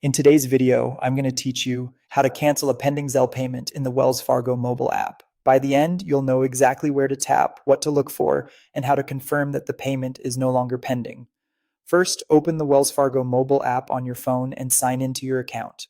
In today's video, I'm going to teach you how to cancel a pending Zelle payment in the Wells Fargo mobile app. By the end, you'll know exactly where to tap, what to look for, and how to confirm that the payment is no longer pending. First, open the Wells Fargo mobile app on your phone and sign into your account.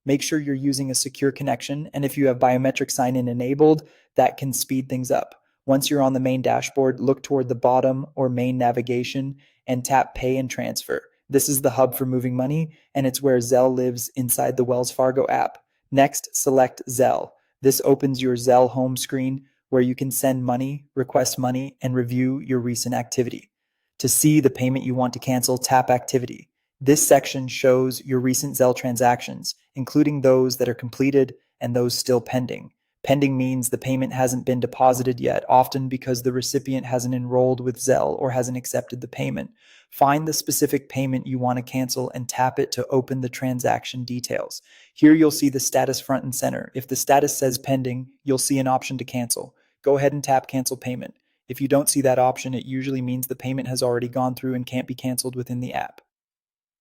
Make sure you're using a secure connection, and if you have biometric sign-in enabled, that can speed things up. Once you're on the main dashboard, look toward the bottom or main navigation and tap Pay and Transfer. This is the hub for moving money, and it's where Zelle lives inside the Wells Fargo app. Next, select Zelle. This opens your Zelle home screen where you can send money, request money, and review your recent activity. To see the payment you want to cancel, tap Activity. This section shows your recent Zelle transactions, including those that are completed and those still pending. Pending means the payment hasn't been deposited yet, often because the recipient hasn't enrolled with Zelle or hasn't accepted the payment. Find the specific payment you want to cancel and tap it to open the transaction details. Here you'll see the status front and center. If the status says pending, you'll see an option to cancel. Go ahead and tap Cancel Payment. If you don't see that option, it usually means the payment has already gone through and can't be canceled within the app.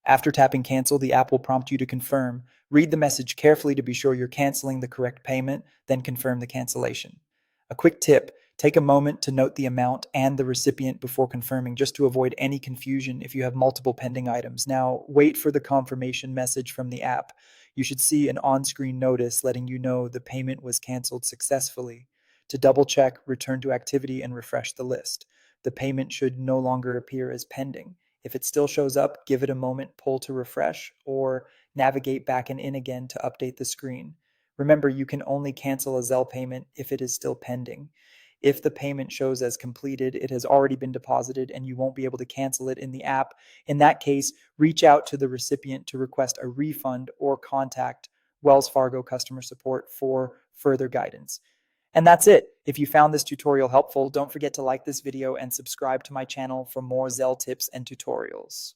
After tapping cancel, the app will prompt you to confirm. Read the message carefully to be sure you're canceling the correct payment, then confirm the cancellation. A quick tip, take a moment to note the amount and the recipient before confirming, just to avoid any confusion if you have multiple pending items. Now, wait for the confirmation message from the app. You should see an on-screen notice letting you know the payment was canceled successfully. To double check, return to Activity and refresh the list. The payment should no longer appear as pending. If it still shows up, give it a moment, pull to refresh, or navigate back and in again to update the screen. Remember, you can only cancel a Zelle payment if it is still pending. If the payment shows as completed, it has already been deposited and you won't be able to cancel it in the app. In that case, reach out to the recipient to request a refund or contact Wells Fargo customer support for further guidance. And that's it. If you found this tutorial helpful, don't forget to like this video and subscribe to my channel for more Zelle tips and tutorials.